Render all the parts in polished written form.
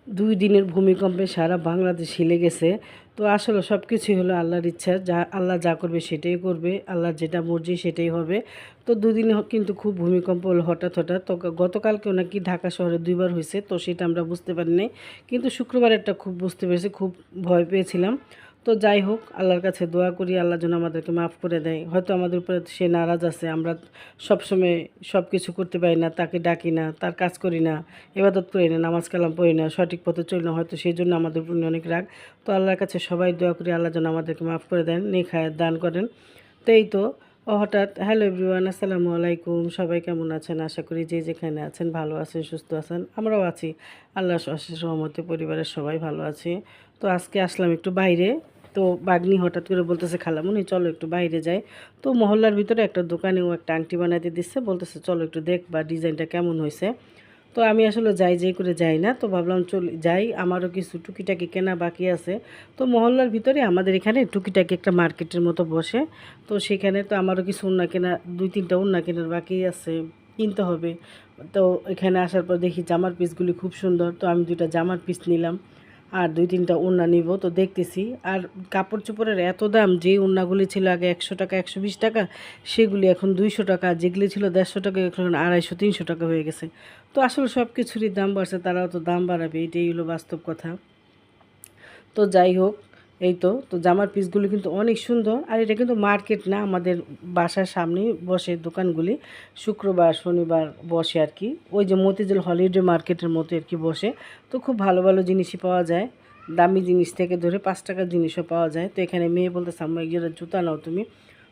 2 দিনের ভূমিকম্পে সারা বাংলাদেশ হিলে গেছে। তো আসলে সব কিছুই হলো আল্লাহর ইচ্ছা। আল্লাহ যা করবে সেটাই করবে। আল্লাহর যেটা মর্জি সেটাই হবে। তো 2 দিনে কিন্তু খুব ভূমিকম্প হলো হঠাৎ, হঠাৎ। তো গতকালকেও নাকি ঢাকা শহরে 2 বার হইছে। তো সেটা আমরা বুঝতে পারি নাই। কিন্তু শুক্রবারেরটা খুব বুঝতে পেরেছি। খুব ভয় পেয়েছিলাম। তো যাই হোক, আল্লাহর কাছে দোয়া করি আল্লাহ যেন আমাদেরকে মাফ করে দেয়। হয়তো আমাদের উপরে সে নারাজ আছে। আমরা সবসময় সব কিছু করতে পারি না, তাকে ডাকি না, তার কাজ করি না, ইবাদত করি না, নামাজ কালাম পড়ি না, সঠিক পথে চলি না, হয়তো সেই জন্য আমাদের উপর অনেক রাগ। তো আল্লাহর কাছে সবাই দোয়া করি আল্লাহ যেন আমাদেরকে মাফ করে দেন, নেক হায়াত দান করেন। তো এই তো হঠাৎ হ্যালো এভরিওয়ান, আসসালামু আলাইকুম। সবাই কেমন আছেন? আশা করি যে যেখানে আছেন ভালো আছেন, সুস্থ আছেন। আমরাও আছি আল্লাহর অশেষ রহমতে, পরিবারের সবাই ভালো আছি। তো আজকে আসলাম একটু বাইরে। তো বাগ্নি হঠাৎ করে বলতেছে, খালামুনি চলো একটু বাইরে যাই। তো মহল্লার ভিতরে একটা দোকানে ও একটা আংটি বানাইতে দিচ্ছে, বলতেছে চলো একটু দেখ বা ডিজাইনটা কেমন হয়েছে। তো আমি আসলে যাই করে যাই না, তো ভাবলাম চল যাই, আমারও কিছু টুকিটাকি কেনা বাকি আছে। তো মহল্লার ভিতরে আমাদের এখানে টুকিটাকি একটা মার্কেটের মতো বসে। তো সেখানে তো আমারও কিছু ওড়না কেনা, 2-3টা ওড়না কেনার বাকি আছে, কিনতে হবে। তো এখানে আসার পর দেখি জামার পিসগুলি খুব সুন্দর, তো আমি 2টা জামার পিস নিলাম। আর 2-3টা ওড়না নিব, তো দেখতেছি। আর কাপড় চোপড়ের এত দাম, যে ওড়নাগুলি ছিল আগে 100 টাকা 120 টাকা, সেগুলি এখন 200 টাকা। যেগুলি ছিল 150 টাকা এখন 250-300 টাকা হয়ে গেছে। তো আসলে সব কিছুরই দাম বাড়ছে, তারাও তো দাম বাড়াবে, এটাই হলো বাস্তব কথা। তো যাই হোক, এই তো জামার পিসগুলো কিন্তু অনেক সুন্দর। আর এটা কিন্তু মার্কেট না, আমাদের বাসার সামনেই বসে দোকানগুলি। শুক্রবার শনিবার বসে আর কি, ওই যে মতিঝিল হলিডে মার্কেটের মতো আর কি বসে। তো খুব ভালো ভালো জিনিসই পাওয়া যায়, দামি জিনিস থেকে ধরে 5 টাকার জিনিসও পাওয়া যায়। তো এখানে মেয়ে বলতেছে আম্মু এক জোড়া জুতা নাও তুমি।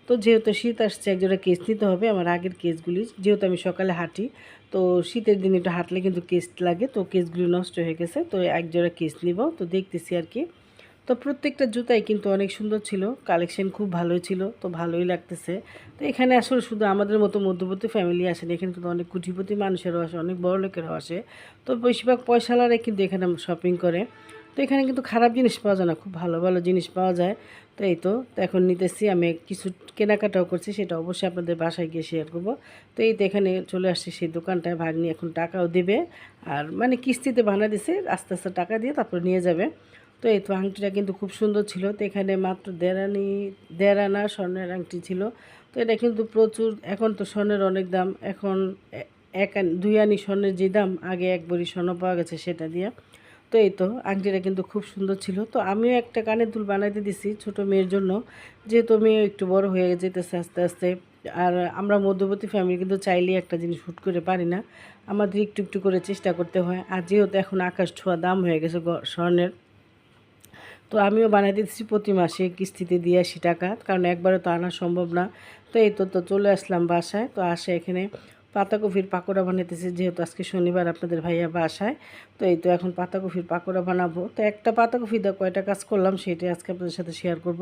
তো যেহেতু শীত আসছে, এক জোড়া কেস নিতে হবে। আমার আগের কেসগুলি, যেহেতু আমি সকালে হাঁটি, তো শীতের দিনে একটু হাঁটলে কিন্তু কেস লাগে, তো কেসগুলি নষ্ট হয়ে গেছে। তো এক জোড়া কেস নিব, তো দেখতেছি আর কি। তো প্রত্যেকটা জুতাই কিন্তু অনেক সুন্দর ছিল, কালেকশন খুব ভালোই ছিল, তো ভালোই লাগতেছে। তো এখানে আসলে শুধু আমাদের মতো মধ্যবর্তী ফ্যামিলি আসে না, এখানে কিন্তু অনেক কোটিপতি মানুষেরও আসে, অনেক বড় লোকেরাও আসে। তো বেশিরভাগ পয়সাওয়ালারাই কিন্তু এখানে শপিং করে। তো এখানে কিন্তু খারাপ জিনিস পাওয়া যায় না, খুব ভালো ভালো জিনিস পাওয়া যায়। তো এই তো এখন নিতেছি, আমি কিছু কেনাকাটাও করছি, সেটা অবশ্যই আপনাদের বাসায় গিয়ে শেয়ার করবো। তো এই তো এখানে চলে আসছি সেই দোকানটায়, ভাগ্নি এখন টাকাও দেবে। আর মানে কিস্তিতে বানা দিছে, আস্তে আস্তে টাকা দিয়ে তারপর নিয়ে যাবে। তো এই তো আংটিটা কিন্তু খুব সুন্দর ছিল। তো এখানে মাত্র 1.5 আনা স্বর্ণের আংটি ছিল। তো এটা কিন্তু প্রচুর, এখন তো স্বর্ণের অনেক দাম। এখন 2 আনি স্বর্ণের যে দাম, আগে 1 ভরি স্বর্ণ পাওয়া গেছে সেটা দিয়ে। তো এই তো আংটিটা কিন্তু খুব সুন্দর ছিল। তো আমিও একটা কানের দুল বানাইতে দিছি ছোট মেয়ের জন্য, যেহেতু মেয়ে একটু বড় হয়ে যেতেছে আস্তে আস্তে। আর আমরা মধ্যবর্তী ফ্যামিলি কিন্তু চাইলেই একটা জিনিস হুট করে পারি না, আমাদের একটু একটু করে চেষ্টা করতে হয়। আর যেহেতু এখন আকাশ ছোঁয়া দাম হয়ে গেছে স্বর্ণের, তো আমিও বানাই দিচ্ছি প্রতি মাসে কিস্তিতে দিয়ে আসি টাকা, কারণ একবারে তো আনা সম্ভব না। তো এই তো চলে আসলাম বাসায়। তো আসে এখানে পাতাকপির পাকোড়া বানাইতেছি, যেহেতু আজকে শনিবার আপনাদের ভাইয়া বাসায়। তো এই তো এখন পাতাকপির পাকোড়া বানাবো। তো একটা পাতাকপি দা কয়টা কাজ করলাম সেটাই আজকে আপনাদের সাথে শেয়ার করব।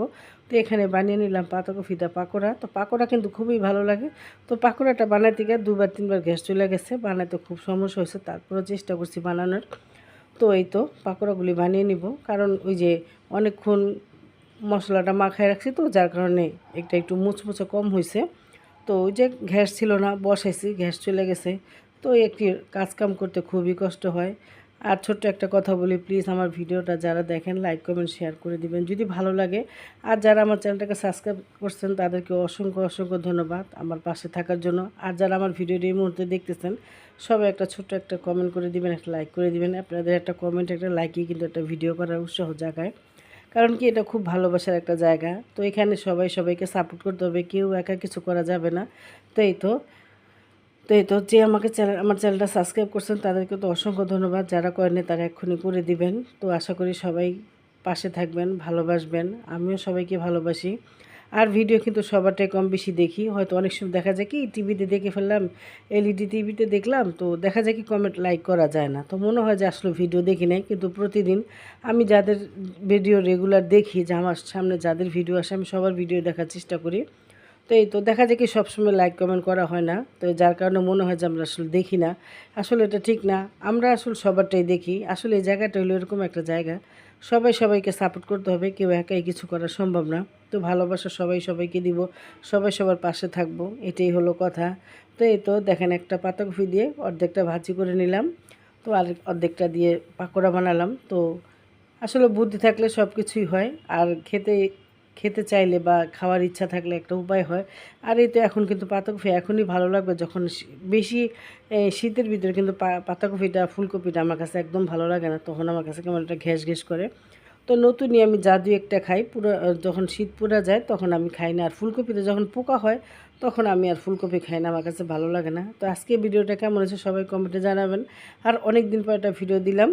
তো এখানে বানিয়ে নিলাম পাতাকপি দা পাকোড়া। তো পাকোড়া কিন্তু খুবই ভালো লাগে। তো পাকোড়াটা বানাইতে গিয়ে 2-3বার গ্যাস চলে গেছে, বানাইতে খুব সমস্যা হয়েছে, তারপরেও চেষ্টা করছি বানানোর। তো এই তো পাকোড়াগুলি বানিয়ে নিব, কারণ ওই যে অনেকক্ষণ মশলাটা মাখায় রাখছি, তো যার কারণে একটু মুচমুচে কম হয়েছে। তো ওই যে গ্যাস ছিল না, বসাইছি, গ্যাস চলে গেছে। তো একটি কাজকাম করতে খুবই কষ্ট হয়। আর ছোট্ট একটা কথা বলি, প্লিজ আমার ভিডিওটা যারা দেখেন লাইক কমেন্ট শেয়ার করে দিবেন যদি ভালো লাগে। আর যারা আমার চ্যানেলটাকে সাবস্ক্রাইব করছেন তাদেরকে অসংখ্য অসংখ্য ধন্যবাদ আমার পাশে থাকার জন্য। আর যারা আমার ভিডিওটি এই মুহূর্তে দেখতেছেন, সবাই একটা ছোট্ট একটা কমেন্ট করে দিবেন, একটা লাইক করে দিবেন। আপনাদের একটা কমেন্ট একটা লাইকই কিন্তু একটা ভিডিও করার উৎসাহ জাগায়, কারণ কি এটা খুব ভালোবাসার একটা জায়গা। তো এখানে সবাই সবাইকে সাপোর্ট করতে হবে, কেউ একা কিছু করা যাবে না। তো এই তো তো এই তো যে আমার চ্যানেলটা সাবস্ক্রাইব করছেন তাদেরকে তো অসংখ্য ধন্যবাদ, যারা করেনি তারা এক্ষুনি করে দিবেন। তো আশা করি সবাই পাশে থাকবেন, ভালোবাসবেন। আমিও সবাইকে ভালোবাসি। আর ভিডিও কিন্তু সবারটাই কম বেশি দেখি, হয়তো অনেক সময় দেখা যায় কি টিভিতে দেখে ফেললাম, এলইডি টিভিতে দেখলাম, তো দেখা যায় কি কমেন্ট লাইক করা যায় না, তো মনে হয় যে আসলে ভিডিও দেখি নাই। কিন্তু প্রতিদিন আমি যাদের ভিডিও রেগুলার দেখি, যে আমার সামনে যাদের ভিডিও আসে, আমি সবার ভিডিও দেখার চেষ্টা করি। তো এই তো দেখা যায় কি সবসময় লাইক কমেন্ট করা হয় না, তো যার কারণে মনে হয় যে আমরা আসলে দেখি না। আসলে এটা ঠিক না, আমরা আসলে সবারটাই দেখি। আসলে এই জায়গাটা হলো এরকম একটা জায়গা, সবাই সবাইকে সাপোর্ট করতে হবে, কেউ একাই কিছু করা সম্ভব না। তো ভালোবাসা সবাই সবাইকে দিব, সবাই সবার পাশে থাকবো, এটাই হলো কথা। তো এই তো দেখেন একটা পাতাকপি দিয়ে অর্ধেকটা ভাজি করে নিলাম। তো আর অর্ধেকটা দিয়ে পাকোড়া বানালাম। তো আসলে বুদ্ধি থাকলে সব কিছুই হয়, আর খেতে খেতে চাইলে বা খাওয়ার ইচ্ছা থাকলে একটা উপায় হয়। আর এই তো এখন কিন্তু পাতাকপি এখনই ভালো লাগবে, যখন বেশি শীতের ভিতরে কিন্তু পাতাকপিটা ফুলকপিটা আমার কাছে একদম ভালো লাগে না, তখন আমার কাছে কেমন একটা ঘ্যাস ঘ্যাস করে। তো নতুনই আমি যা দুই একটা খাই, পুরো যখন শীত পুরা যায় তখন আমি খাই না। আর ফুলকপিতে যখন পোকা হয় তখন আমি আর ফুলকপি খাই না, আমার কাছে ভালো লাগে না। তো আজকে ভিডিওটা কেমন হয়েছে সবাই কমেন্টে জানাবেন। আর অনেক দিন পর একটা ভিডিও দিলাম।